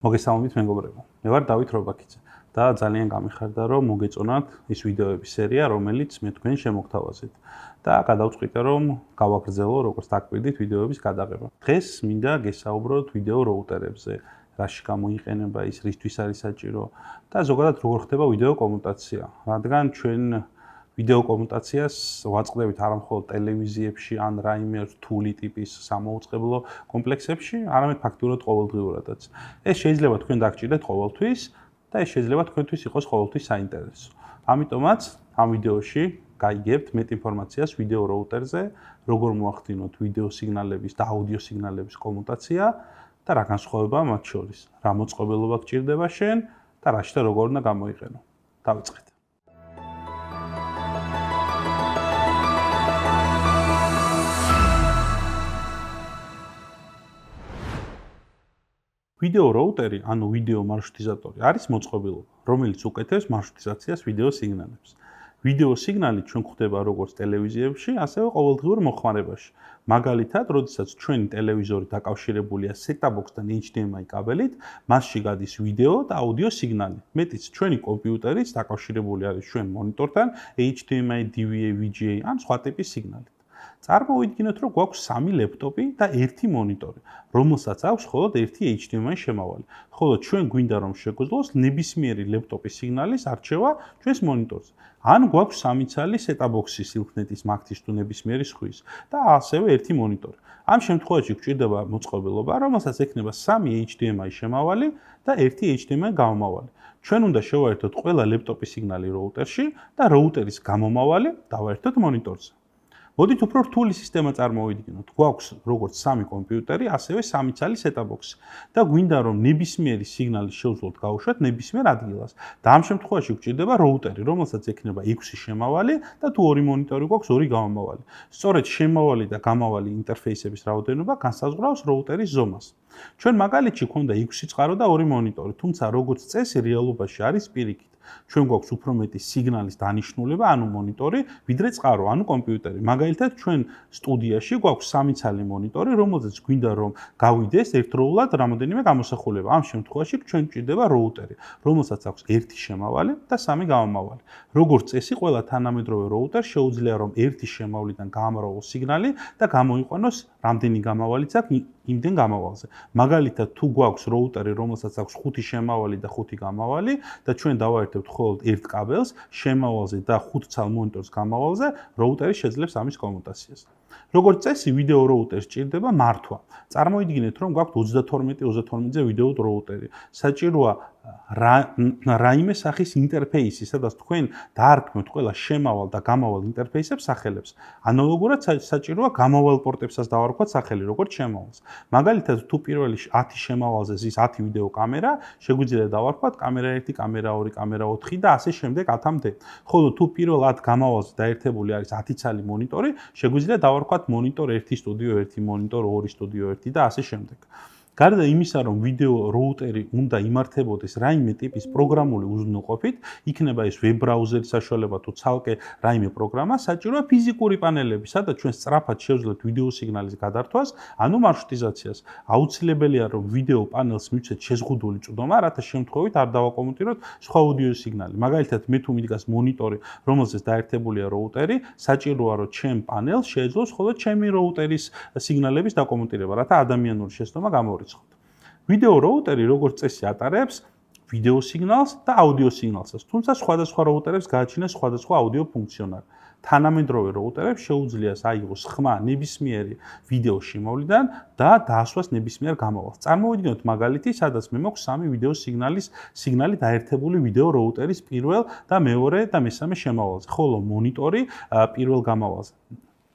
მოგესალმებით მეგობრებო. მე ვარ დავით რობაქიძე და ძალიან გამიხარდა რომ მოგეწონათ ის ვიდეოების სერია, რომელიც მე თქვენ შემოგთავაზეთ და გადავწყვიტე რომ გავაგრძელო როგორც დაკვირდით ვიდეოების გადაღება. დღეს მინდა გესაუბროთ ვიდეო როუტერებზე, რაში გამოიყენება ის, რისთვის არის საჭირო და ზოგადად როგორ ხდება ვიდეო კომუტაცია. რადგან ჩვენ ვიდეო კომუტაციას ვაწყდებით არა მხოლოდ ტელევიზიებში ან რაიმე რთული ტიპის სამოუწყებლო კომპლექსებში, არამედ ფაქტურად ყოველდღიურადაც. ეს შეიძლება თქვენ დაგჭირდეთ ყოველთვის და ეს შეიძლება თქვენთვის იყოს ყოველთვის საინტერესო. ამიტომაც ამ ვიდეოში გაიგებთ მეტ ინფორმაციას ვიდეო როუტერზე, როგორ მოახდინოთ ვიდეო სიგნალების და აუდიო სიგნალების კომუტაცია და რა განსხვავებაა მათ შორის, რა მოწყობილობა გჭირდება შენ და რაში და როგორ უნდა გამოიყენო. დავიწყეთ. ვიდეო როუტერი, ანუ ვიდეო მარშრუტიზატორი არის მოწყობილობა, რომელიც უკეთებს მარშრუტიზაციას ვიდეო სიგნალებს. ვიდეო სიგნალი ჩვენ გვხვდება როგორც ტელევიზიებში, ასევე ყოველდღიურ მოხმარებაში. მაგალითად, როდესაც ჩვენი ტელევიზორი დაკავშირებულია set-top box-თან HDMI კაბელით, მასში გადის ვიდეო და აუდიო სიგნალი. მეტიც, ჩვენი კომპიუტერიც დაკავშირებული არის ჩვენ მონიტორთან HDMI, DVA, VGA ან სხვა ტიპის სიგნალით. წარმოვიდგინოთ, რომ გვაქვს 3 ლეპტოპი და 1 მონიტორი, რომელსაც აქვს მხოლოდ 1 HDMI შემავალი. ხოლო ჩვენ გვინდა რომ შეგვეძლოს ნებისმიერი ლეპტოპის სიგნალის არჩევა ჩვენს მონიტორზე. ან გვაქვს 3 ცალი set-top box-ის სილხნეთის მაგთის თუ ნებისმიერი სხვის და ასევე 1 მონიტორი. ამ შემთხვევაში გვჭირდება მოწყობილობა, რომელსაც ექნება 3 HDMI შემავალი და 1 HDMI გამომავალი. ჩვენ უნდა შევაერთოთ ყველა ლეპტოპის სიგნალი როუტერში და როუტერის გამომავალი დავაერთოთ მონიტორზე. მოდით უფრო რთული სისტემა წარმოვიდგინოთ. გვაქვს როგორც 3 კომპიუტერი, ასევე 3 ცალი set-top box-ი და გვინდა რომ ნებისმიერი სიგნალი შევძლოთ გავუშვათ ნებისმიერ ადგილას. და ამ შემთხვევაში გვჭირდება როუტერი, რომელსაც ექნება 6 შემავალი და თუ 2 მონიტორი გვაქვს 2 გამომავალი. სწორედ შემავალი და გამავალი ინტერფეისების რაოდენობა განსაზღვრავს როუტერის ზომას. ჩვენ მაგალითში გვქონდა 6 წყარო და 2 მონიტორი, თუმცა როგორც წესი რეალობაში არის პირიქით. ჩვენ გვაქვს უფრო მეტი სიგნალის დანიშნულება, ანუ მონიტორი, ვიდრე წყარო, ანუ კომპიუტერი. მაგალითად, ჩვენ სტუდიაში გვაქვს 3 ცალი მონიტორი, რომელზეც გვინდა რომ გავიდეს ერთდროულად რამოდენიმე გამოსახულება. ამ შემთხვევაში ჩვენ გვჭირდება როუტერი, რომელსაც აქვს 1 შემავალი და 3 გამომავალი. როგორც წესი, ყველა თანამედროვე როუტერ შეუძლია რომ 1 შემავლიდან გაამრავლოს სიგნალი და გამოიყვანოს რამდენი გამავალიც აქვს იმდენ გამავალზე. მაგალითად, თუ გვაქვს როუტერი, რომელსაც აქვს 5 შემავალი და 5 გამავალი და ჩვენ დავაერთებთ მხოლოდ 1 კაბელს შემავალზე და 5 ცალ მონიტორს გამავალზე, როუტერი შეძლებს ამის კომუტაციას. როგორც წესი, ვიდეო როუტერს სჭირდება მართვა. წარმოიდგინეთ, რომ გვაქვს 32/32-ზე ვიდეო როუტერი. საჭიროა რაიმე სახის ინტერფეისი, სადაც თქვენ დაარქმევთ ყველა შემავალ და გამავალ ინტერფეისებს სახელებს. ანალოგურად საჭიროა გამავალ პორტებსაც დავარქვათ სახელი, როგორც შემავალს. მაგალითად, თუ პირველი 10 შემავალზე ზის 10 ვიდეო კამერა, შეგვიძლია დავარქვათ კამერა 1, კამერა 2, კამერა 4 და ასე შემდეგ 10-მდე. ხოლო თუ პირველ 10 გამავალზე დაერთებული არის 10 ცალი მონიტორი, შეგვიძლია დავარქვათ მონიტორ 1, სტუდიო 1, მონიტორ 2, სტუდიო 1 და ასე შემდეგ. გარდა იმისა, რომ ვიდეო როუტერი უნდა იმართებოდეს რაიმე ტიპის პროგრამული უზრუნველყოფით, იქნება ეს ვებ ბრაუზერის საშუალება თუ ცალკე რაიმე პროგრამა, საჭიროა ფიზიკური პანელები, სადაც ჩვენ სწრაფად შევძლოთ ვიდეო სიგნალის გადართვას, ანუ მარშრუტიზაციას. აუცილებელია, რომ ვიდეო პანელს მივცეთ შეზღუდული წვდომა, რათა შემთხვევით არ დავაკომუტიროთ სხვა აუდიო სიგნალი. მაგალითად, მე თუ მიდგას მონიტორი, რომელზეც დაერთებულია როუტერი, საჭიროა, რომ ჩემ პანელს შეეძლოს მხოლოდ ჩემი როუტერის სიგნალების დაკომუტირება, რათა ადამიანური შეცდომა გამოვიდეს. ვიდეო როუტერი როგორც წესი ატარებს ვიდეო სიგნალს და აუდიო სიგნალსაც, თუმცა სხვადასხვა როუტერებს გააჩნიათ სხვადასხვა აუდიო ფუნქციონალი. თანამედროვე როუტერებს შეუძლიათ აიღოს ხმა ნებისმიერი ვიდეო შემავლიდან და დაასვას ნებისმიერ გამავალს. წარმოვიდგინოთ მაგალითი, სადაც მე მაქვს 3 ვიდეო სიგნალი დაერთებული ვიდეო როუტერის პირველ და მეორე და მესამე შემავალზე, ხოლო მონიტორი პირველ გამავალზე.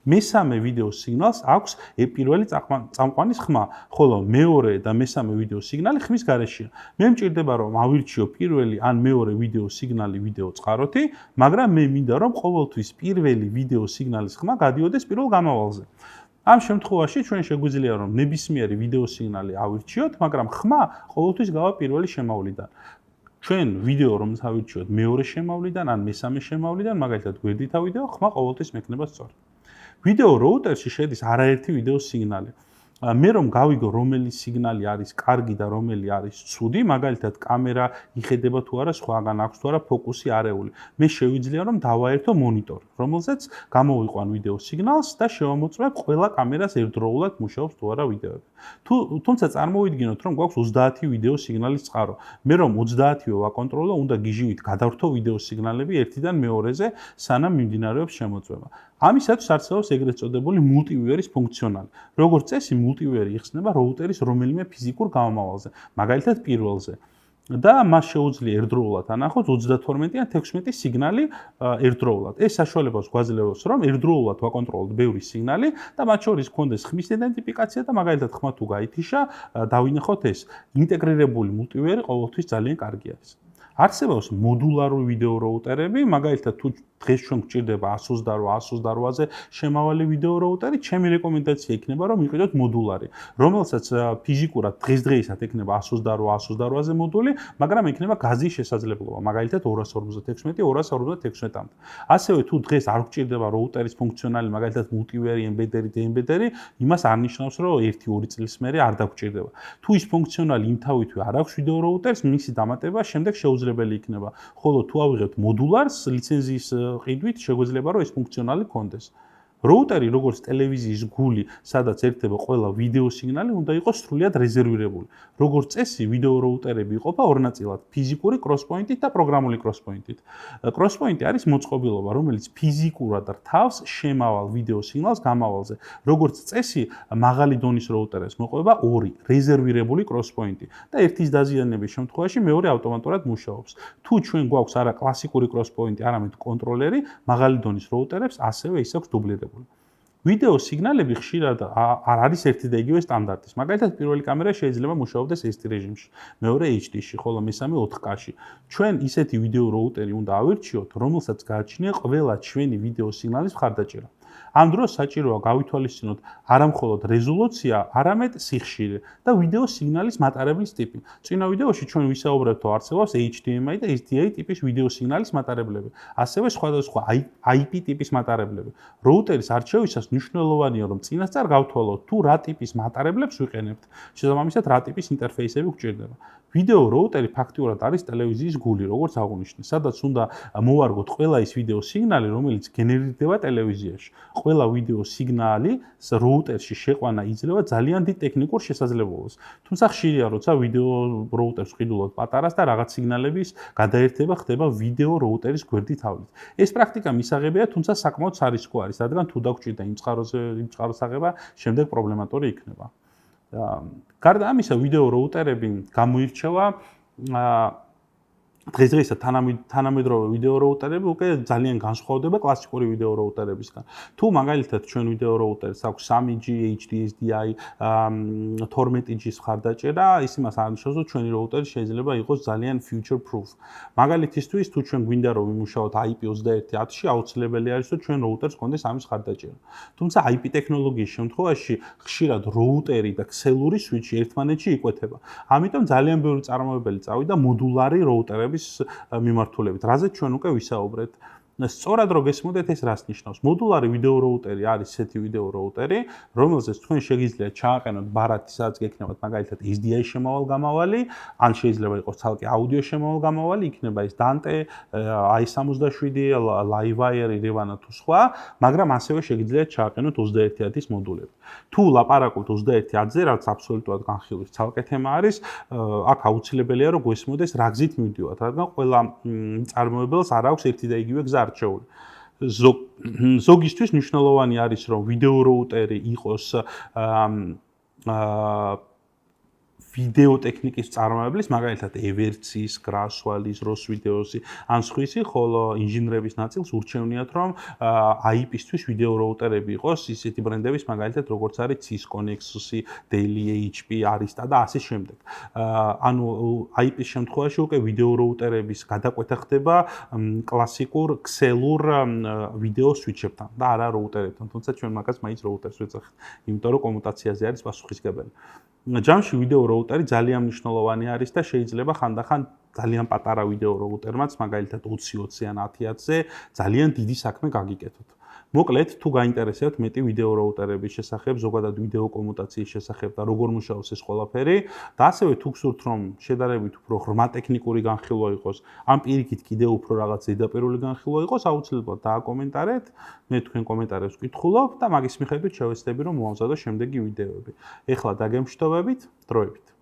მესამე ვიდეო სიგნალს აქვს პირველი წამყვანის ხმა, ხოლო მეორე და მესამე ვიდეო სიგნალი ხმის გარეშეა. მე მჭირდება რომ ავირჩიო პირველი ან მეორე ვიდეო სიგნალი ვიდეო წყაროთი, მაგრამ მე მინდა რომ ყოველთვის პირველი ვიდეო სიგნალის ხმა გადიოდეს პირველ გამავალზე. ამ შემთხვევაში ჩვენ შეგვიძლია რომ ნებისმიერი ვიდეო სიგნალი ავირჩიოთ, მაგრამ ხმა ყოველთვის გავა პირველი შემავლიდან. ჩვენ ვიდეო რომელსაც ავირჩიოთ მეორე შემავლიდან ან მესამე შემავლიდან, მაგალითად გვერდით ავიდეო, ხმა ყოველთვის მექნება სწორი. ვიდეო როუტერში შედის არაერთი ვიდეო სიგნალი. მე რომ გავიგო რომელი სიგნალი არის კარგი და რომელი არის ცუდი, მაგალითად კამერა იხედება თუ არა სხვაგან აქვს თუ არა ფოკუსი არეული. მე შევიძლია რომ დავაერთო მონიტორი, რომელზეც გამოვიყვან ვიდეო სიგნალს და შევამოწმებ ყველა კამერას ერთდროულად მუშაობს თუ არა ვიდეოები. თუმცა წარმოვიდგინოთ რომ გვაქვს 30 ვიდეო სიგნალის წყარო. მე რომ 30-ვე ვაკონტროლო, უნდა გიჟივით გადავრთო ვიდეო სიგნალები ერთიდან მეორეზე, სანამ მიმდინარეობს შემოწმება. ამისათვის არსებობს ეგრეთ წოდებული multiviewers ფუნქციონალი. როგორც წესი, multiviewers იხსნება რაუტერის რომელიმე ფიზიკურ გამომავალზე, მაგალითად პირველზე. და მას შეუძლია ერთდროულად ანახოს 32 ან 16 სიგნალი ერთდროულად. ეს საშუალებას გვაძლევს, რომ ერთდროულად ვაკონტროლოთ ბევრი სიგნალი და მათ შორის გქონდეს ხმის იდენტიფიკაცია და მაგალითად ხმა თუ გაითიშა, დავინახოთ ეს. ინტეგრირებული multiviewers ყოველთვის ძალიან კარგი არის. არსებობს მოდულარული ვიდეო რაუტერები, მაგალითად თუ დღეს ჩვენ გვჭირდება 128-128-ზე შემავალი ვიდეო რაუტერი, ჩემი რეკომენდაცია იქნება რომ იყიდოთ მოდულარი, რომელსაც ფიზიკურად დღესდღეისად ექნება 128-128-ზე მოდული, მაგრამ ექნება გაზის შესაძლებლობა, მაგალითად 256, 256-მდე. ასევე თუ დღეს არ გვჭირდება რაუტერის ფუნქციონალი, მაგალითად multiviewers, embedder, de-embedder, იმას არ ნიშნავს რომ 1-2 წლის მერე არ დაგჭირდება. თუ ის ფუნქციონალი იმთავითვე არ აქვს ვიდეო რაუტერს, მისი დამატება შემდეგ შეუძლებელი იქნება. ხოლო თუ ავიღებთ მოდულარს ლიცენზიის ყიდვით შეგვეძლება რომ ეს ფუნქციონალი გქონდეს. Роутერი, როგორც ტელევიზიის გული, სადაც ერთდება ყველა ვიდეო სიგნალი, უნდა იყოს სრულიად რეზერვირებული. როგორც წესი, ვიდეო роуტერები იყოფა ორ ნაწილად: ფიზიკური კროსპოინტით და პროგრამული კროსპოინტით. კროსპოინტი არის მოწყობილობა, რომელიც ფიზიკურად რთავს შემავალ ვიდეო სიგნალს გამავალზე. როგორც წესი, მაღალი დონის роуტერებს მოყვება ორი რეზერვირებული კროსპოინტი და ერთის დაზიანების შემთხვევაში მეორე ავტომატურად მუშაობს. თუ ჩვენ გვაქვს არა კლასიკური კროსპოინტი, არამედ კონტროლერი, მაღალი დონის роуტერებს ასევე ის აქვს დუბლირებული. ვიდეო სიგნალები ხშირად არ არის ერთი და იგივე სტანდარტის. მაგალითად, პირველი კამერა შეიძლება მუშაობდეს SD რეჟიმში, მეორე HD-ში, ხოლო მესამე 4K-ში. ჩვენ ისეთი ვიდეო რაუტერი უნდა ავირჩიოთ, რომელსაც გააჩნია ყველა ჩვენი ვიდეო სიგნალის მხარდაჭერა. ამ დროს საჭიროა გავითვალისწინოთ არა მხოლოდ რეზოლუცია, არამედ სიხშირე და ვიდეო სიგნალის მატარებლის ტიპი. წინა ვიდეოში ჩვენ ვისაუბრებთ, რომ არსებობს HDMI და SDI ტიპის ვიდეო სიგნალის მატარებლები, ასევე სხვადასხვა IP ტიპის მატარებლები. Роуტერის არჩევისას მნიშვნელოვანია, რომ წინასწარ გავთვალოთ, თუ რა ტიპის მატარებლებს ვიყენებთ. შესაბამისად, რა ტიპის ინტერფეისები გვჭირდება. ვიდეო роутერი ფაქტიურად არის ტელევიზიის გული, როგორც აღნიშნე, სადაც უნდა მოვარგოთ ყველა ის ვიდეო სიგნალი, რომელიც გენერირდება ტელევიზიაში. ყველა ვიდეო სიგნალი роуტერში შეყვანა იძლევა ძალიან დიდ ტექნიკურ შესაძლებლობას. თუმცა ხშირია, როცა ვიდეო роуტერს ვყიდულობთ პატარას და რაღაც სიგნალების გადაერთება ხდება ვიდეო роуტერის გვერდით ავლით. ეს პრაქტიკა მისაღებია, თუმცა საკმაოდ სარისკო არის, რადგან თუ დაგჭირდა იმ წყაროს აღება, შემდეგ პრობლემატური იქნება. გარდა ამისა, ვიდეო роуტერები გამოირჩევა დღესდღეისად თანამედროვე ვიდეო роуტერები უკვე ძალიან განსხვავდება კლასიკური ვიდეო роуტერებისგან. თუ მაგალითად ჩვენ ვიდეო роуტერს აქვს 3G, HD, SDI, 12G-ის მხარდაჭერა, ის იმას არ ნიშნავს, რომ ჩვენი роутერი შეიძლება იყოს ძალიან future proof. მაგალითისთვის, თუ ჩვენ გვინდა რომ ვიმუშაოთ IP211000-ში, აუცილებელი არის, რომ ჩვენ роуტერს გქონდეს ამის მხარდაჭერა. თუმცა IP ტექნოლოგიის შემთხვევაში ხშირად роутერი და ქსელური სვიჩი ერთმანეთში იკვეთება. ამიტომ ძალიან ბევრი წარმოებელი წავიდა მოდულარი роуტერები მიმართულებით, რაზეც ჩვენ უკვე ვისაუბრეთ. სწორად რო გესმოდეთ, ეს რას ნიშნავს? მოდულარი ვიდეო роутერი არის ესეთი ვიდეო роутერი, რომელზეც თქვენ შეგიძლიათ ჩააყენოთ ბარათი, სადაც გექნებათ მაგალითად SDI შემავალ-გამავალი, ან შეიძლება იყოს ცალკე აუდიო შემავალ-გამავალი, იქნება ეს Dante, i77, Livewire, Revana თუ სხვა, მაგრამ ასევე შეგიძლიათ ჩააყენოთ 21000-ის მოდულები. თუ ლაპარაკობთ 21000-ზე, რაც აბსოლუტურად განხილვის ცალკე თემა არის, აქ აუცილებელია რომ გვესმოდეს რა გზით მივდივართ, რადგან ყველა წარმოებელს არ აქვს ერთი და იგივე გზა არჩეული. ზოგისთვის მნიშვნელოვანი არის, რომ ვიდეო роутერი იყოს ვიდეო ტექნიკის წარმოებლის, მაგალითად Evertz-ის, Graswall-ის, ROS Videos-ი, ან სხვისი, ხოლო ინჟინრების ნაწილს ურჩევნიათ, რომ IP-ისთვის ვიდეო роуტერები იყოს ისეთი ბრენდების, მაგალითად, როგორც არის Cisco, Nexus-ი, Dell, HP, Arista და ასე შემდეგ. ანუ IP-ის შემთხვევაში უკვე ვიდეო роуტერების გადაკვეთა ხდება კლასიკურ ქსელურ ვიდეო სვიჩებთან და არა роуტერებთან. თუმცა ჩვენ მაგას მაინც роуტერს ვეძახით, იმიტომ რომ კომუტაციაზე არის პასუხისმგებელი. ჯამში ვიდეო роутერი ძალიან მნიშვნელოვანი არის და შეიძლება ხანდახან ძალიან პატარა ვიდეო роуტერმაც, მაგალითად 20-20 ან 10-10-ზე ძალიან დიდი საქმე გაგიკეთოთ. მოკლედ, თუ გაინტერესებთ მეტი ვიდეო რაუტერების შესახებ, ზოგადად ვიდეო კომუტაციის შესახებ და როგორ მუშაობს ეს ყველაფერი, და ასევე თუ გსურთ რომ შედარებით უფრო ღრმა ტექნიკური განხილვა იყოს, ან პირიქით კიდევ უფრო რაღაც ზედაპირული განხილვა იყოს, აუცილებლად დააკომენტარეთ. მე თქვენ კომენტარებს ვკითხულობ და მაგის მიხედვით შევეცდები რომ მოვამზადო შემდეგი ვიდეოები. ეხლა დაგემშვიდობებით, დროებით.